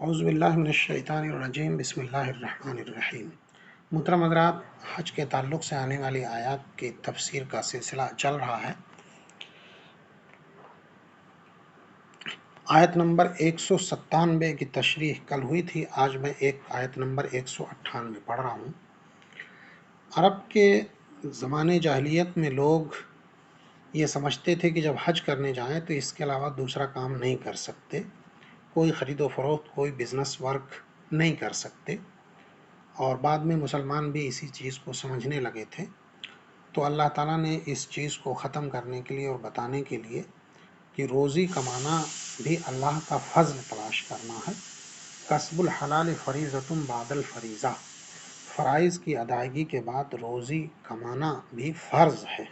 اعوذ باللہ من الشیطان الرجیم بسم اللہ الرحمن الرحیم۔ محترم حضرات، حج کے تعلق سے آنے والی آیات کی تفسیر کا سلسلہ چل رہا ہے۔ آیت نمبر 197 کی تشریح کل ہوئی تھی، آج میں آیت نمبر 198 پڑھ رہا ہوں۔ عرب کے زمانے جاہلیت میں لوگ یہ سمجھتے تھے کہ جب حج کرنے جائیں تو اس کے علاوہ دوسرا کام نہیں کر سکتے، کوئی خرید و فروخت، کوئی بزنس ورک نہیں کر سکتے، اور بعد میں مسلمان بھی اسی چیز کو سمجھنے لگے تھے۔ تو اللہ تعالیٰ نے اس چیز کو ختم کرنے کے لیے اور بتانے کے لیے کہ روزی کمانا بھی اللہ کا فضل تلاش کرنا ہے۔ کسب الحلال فریضۃ بعد الفریضہ، فرائض کی ادائیگی کے بعد روزی کمانا بھی فرض ہے۔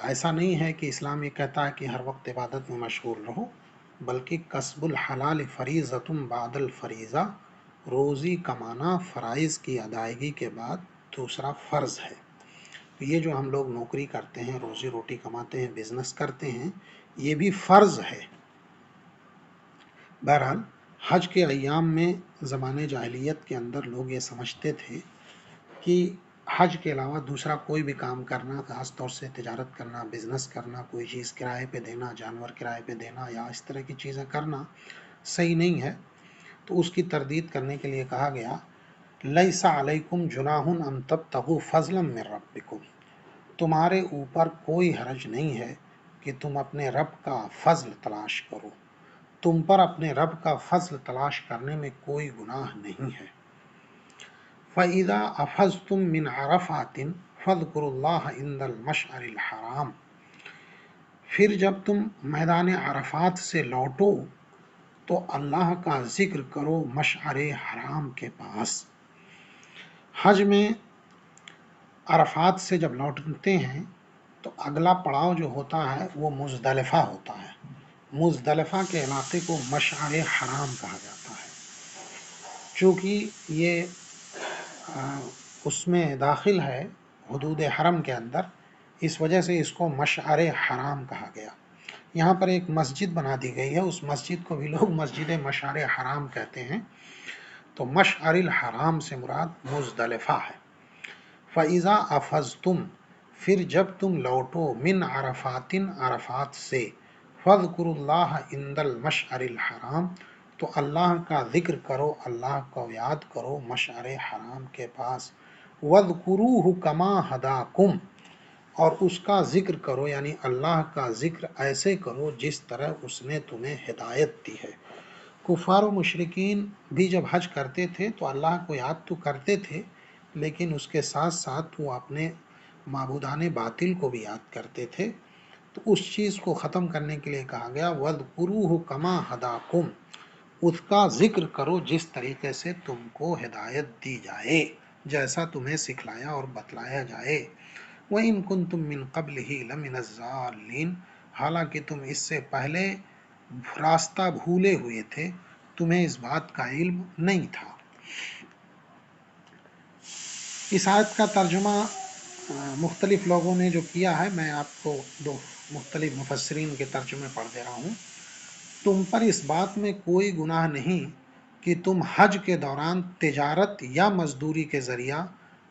ایسا نہیں ہے کہ اسلام یہ کہتا ہے کہ ہر وقت عبادت میں مشغول رہو، بلکہ کسب الحلال فریضۃ بعد الفریضہ، روزی کمانا فرائض کی ادائیگی کے بعد دوسرا فرض ہے۔ یہ جو ہم لوگ نوکری کرتے ہیں، روزی روٹی کماتے ہیں، بزنس کرتے ہیں، یہ بھی فرض ہے۔ بہرحال حج کے ایام میں زمانے جاہلیت کے اندر لوگ یہ سمجھتے تھے کہ حج کے علاوہ دوسرا کوئی بھی کام کرنا، خاص طور سے تجارت کرنا، بزنس کرنا، کوئی چیز کرائے پہ دینا، جانور کرائے پہ دینا یا اس طرح کی چیزیں کرنا صحیح نہیں ہے۔ تو اس کی تردید کرنے کے لیے کہا گیا، لیس علیکم جناح ان تبتغوا فضلا من ربکم، تمہارے اوپر کوئی حرج نہیں ہے کہ تم اپنے رب کا فضل تلاش کرو، تم پر اپنے رب کا فضل تلاش کرنے میں کوئی گناہ نہیں ہے۔ فَإِذَا أَفَضْتُم مِّنْ عَرَفَاتٍ فَاذْكُرُوا اللَّهَ عِندَ الْمَشْعَرِ الْحَرَامِ، پھر جب تم میدان عرفات سے لوٹو تو اللہ کا ذکر کرو مشعر حرام کے پاس۔ حج میں عرفات سے جب لوٹتے ہیں تو اگلا پڑاؤ جو ہوتا ہے وہ مزدلفہ ہوتا ہے۔ مزدلفہ کے علاقے کو مشعر حرام کہا جاتا ہے، چونکہ یہ اس میں داخل ہے حدود حرم کے اندر، اس وجہ سے اس کو مشعر حرام کہا گیا۔ یہاں پر ایک مسجد بنا دی گئی ہے، اس مسجد کو بھی لوگ مسجد مشعر حرام کہتے ہیں۔ تو مشعر الحرام سے مراد مزدلفہ ہے۔ فَإِذَا أَفَضْتُم، پھر جب تم لوٹو، من عرفات، عرفات سے، فَاذْكُرُوا اللَّهَ عِندَ الْمَشْعَرِ الْحَرَامِ، تو اللہ کا ذکر کرو، اللہ کو یاد کرو مشعر حرام کے پاس۔ وَاذْكُرُوهُ كَمَا هَدَاكُمْ، اور اس کا ذکر کرو، یعنی اللہ کا ذکر ایسے کرو جس طرح اس نے تمہیں ہدایت دی ہے۔ کفار و مشرکین بھی جب حج کرتے تھے تو اللہ کو یاد تو کرتے تھے، لیکن اس کے ساتھ ساتھ وہ اپنے معبودان باطل کو بھی یاد کرتے تھے۔ تو اس چیز کو ختم کرنے کے لیے کہا گیا، وَاذْكُرُوهُ كَمَا هَدَاكُمْ، اس کا ذکر کرو جس طریقے سے تم کو ہدایت دی جائے، جیسا تمہیں سکھلایا اور بتلایا جائے۔ وَإِن كُنتُم مِّن قَبْلِهِ لَمِنَ الضَّالِّينَ، حالانکہ تم اس سے پہلے راستہ بھولے ہوئے تھے، تمہیں اس بات کا علم نہیں تھا۔ اس آیت کا ترجمہ مختلف لوگوں نے جو کیا ہے، میں آپ کو دو مختلف مفسرین کے ترجمے پڑھ دے رہا ہوں۔ تم پر اس بات میں کوئی گناہ نہیں کہ تم حج کے دوران تجارت یا مزدوری کے ذریعہ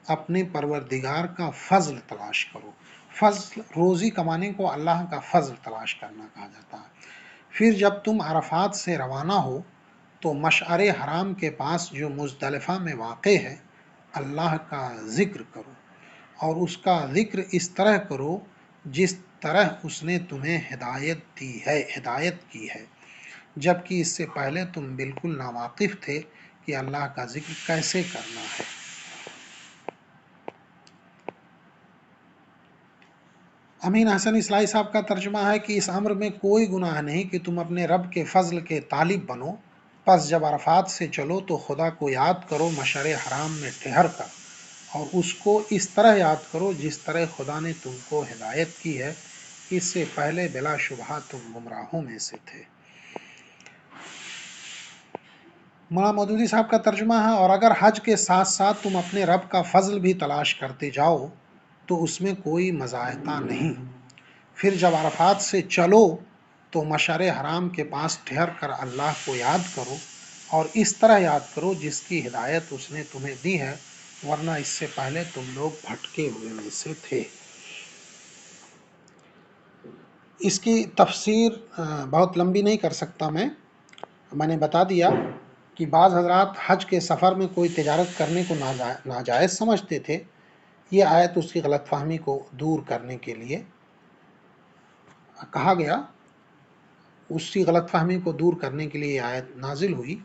اپنے پروردگار کا فضل تلاش کرو۔ فضل، روزی کمانے کو اللہ کا فضل تلاش کرنا کہا جاتا ہے۔ پھر جب تم عرفات سے روانہ ہو تو مشعر حرام کے پاس جو مزدلفہ میں واقع ہے، اللہ کا ذکر کرو، اور اس کا ذکر اس طرح کرو جس طرح اس نے تمہیں ہدایت کی ہے، جبکہ اس سے پہلے تم بالکل ناواقف تھے کہ اللہ کا ذکر کیسے کرنا ہے۔ امین حسن اصلاحی صاحب کا ترجمہ ہے کہ اس امر میں کوئی گناہ نہیں کہ تم اپنے رب کے فضل کے طالب بنو، پس جب عرفات سے چلو تو خدا کو یاد کرو مشعر حرام میں ٹھہر کر، اور اس کو اس طرح یاد کرو جس طرح خدا نے تم کو ہدایت کی ہے، اس سے پہلے بلا شبہ تم گمراہوں میں سے تھے۔ مولانا مودودی صاحب کا ترجمہ ہے، اور اگر حج کے ساتھ ساتھ تم اپنے رب کا فضل بھی تلاش کرتے جاؤ تو اس میں کوئی مضایقہ نہیں۔ پھر جب عرفات سے چلو تو مشعر حرام کے پاس ٹھہر کر اللہ کو یاد کرو اور اس طرح یاد کرو جس کی ہدایت اس نے تمہیں دی ہے، ورنہ اس سے پہلے تم لوگ بھٹکے ہوئے میں سے تھے۔ اس کی تفسیر بہت لمبی نہیں کر سکتا میں نے بتا دیا کہ بعض حضرات حج کے سفر میں کوئی تجارت کرنے کو ناجائز سمجھتے تھے۔ یہ آیت اس کی غلط فہمی کو دور کرنے کے لیے کہا گیا، اس کی غلط فہمی کو دور کرنے کے لیے یہ آیت نازل ہوئی۔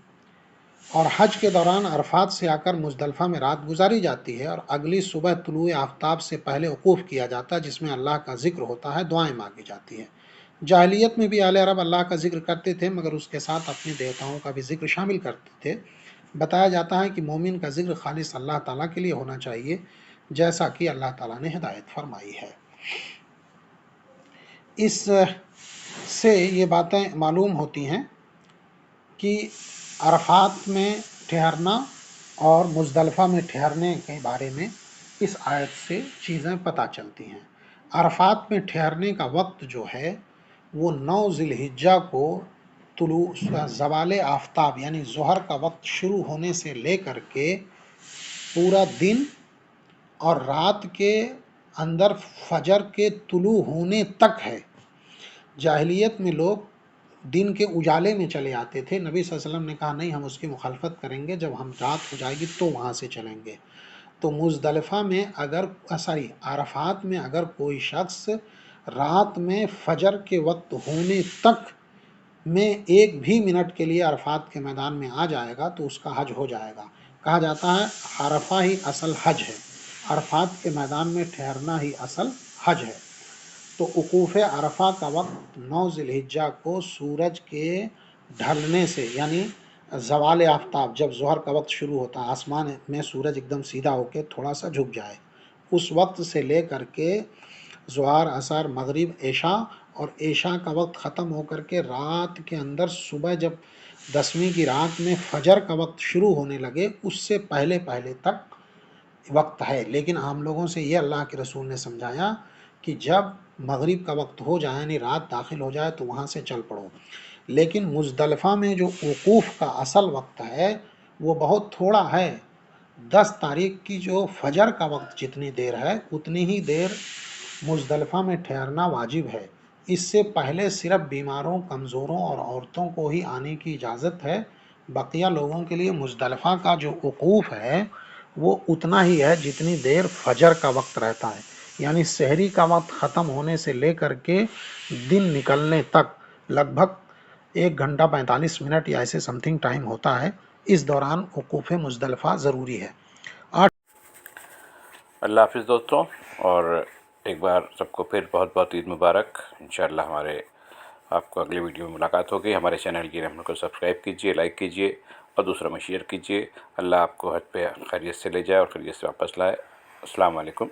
اور حج کے دوران عرفات سے آ کر مزدلفہ میں رات گزاری جاتی ہے اور اگلی صبح طلوع آفتاب سے پہلے وقوف کیا جاتا ہے، جس میں اللہ کا ذکر ہوتا ہے، دعائیں مانگی جاتی ہیں۔ جاہلیت میں بھی اہل عرب اللہ کا ذکر کرتے تھے، مگر اس کے ساتھ اپنے دیوتاؤں کا بھی ذکر شامل کرتے تھے۔ بتایا جاتا ہے کہ مومن کا ذکر خالص اللہ تعالیٰ کے لیے ہونا چاہیے، جیسا کہ اللہ تعالیٰ نے ہدایت فرمائی ہے۔ اس سے یہ باتیں معلوم ہوتی ہیں کہ عرفات میں ٹھہرنا اور مزدلفہ میں ٹھہرنے کے بارے میں اس آیت سے چیزیں پتہ چلتی ہیں۔ عرفات میں ٹھہرنے کا وقت جو ہے وہ 9 ذی الحجہ کو زوال آفتاب یعنی ظہر کا وقت شروع ہونے سے لے کر کے پورا دن اور رات کے اندر فجر کے طلوع ہونے تک ہے۔ جاہلیت میں لوگ دن کے اجالے میں چلے آتے تھے، نبی صلی اللہ علیہ وسلم نے کہا نہیں، ہم اس کی مخالفت کریں گے، جب ہم رات ہو جائے گی تو وہاں سے چلیں گے۔ تو مزدلفہ میں عرفات میں اگر کوئی شخص رات میں فجر کے وقت ہونے تک میں 1 بھی منٹ کے لیے عرفات کے میدان میں آ جائے گا تو اس کا حج ہو جائے گا۔ کہا جاتا ہے عرفہ ہی اصل حج ہے، عرفات کے میدان میں ٹھہرنا ہی اصل حج ہے۔ تو وقوف عرفہ کا وقت 9 ذی الحجہ کو سورج کے ڈھلنے سے یعنی زوال آفتاب، جب ظہر کا وقت شروع ہوتا ہے، آسمان میں سورج ایک دم سیدھا ہو کے تھوڑا سا جھک جائے، اس وقت سے لے کر کے ظہر، عصر، مغرب، عشاء اور عشاء کا وقت ختم ہو کر کے رات کے اندر صبح جب 10ویں کی رات میں فجر کا وقت شروع ہونے لگے، اس سے پہلے تک وقت ہے۔ لیکن عام لوگوں سے یہ اللہ کے رسول نے سمجھایا کہ جب مغرب کا وقت ہو جائے یعنی رات داخل ہو جائے تو وہاں سے چل پڑو۔ لیکن مزدلفہ میں جو وقوف کا اصل وقت ہے وہ بہت تھوڑا ہے۔ 10 تاریخ کی جو فجر کا وقت جتنی دیر ہے اتنی ہی دیر مزدلفہ میں ٹھہرنا واجب ہے۔ اس سے پہلے صرف بیماروں، کمزوروں اور عورتوں کو ہی آنے کی اجازت ہے۔ بقیہ لوگوں کے لیے مزدلفہ کا جو وقوف ہے وہ اتنا ہی ہے جتنی دیر فجر کا وقت رہتا ہے، یعنی سحری کا وقت ختم ہونے سے لے کر کے دن نکلنے تک لگ بھگ 1 گھنٹہ 45 منٹ یا ایسے سم تھنگ ٹائم ہوتا ہے۔ اس دوران وقوف مزدلفہ ضروری ہے۔ اللہ حافظ دوستوں، اور ایک بار سب کو پھر بہت بہت عید مبارک۔ انشاءاللہ آپ کو اگلی ویڈیو میں ملاقات ہوگی۔ ہمارے چینل کی رحمت کو سبسکرائب کیجئے، لائک کیجئے اور دوسروں میں شیئر کیجئے۔ اللہ آپ کو حج پہ خیریت سے لے جائے اور خیریت سے واپس لائے۔ السلام علیکم۔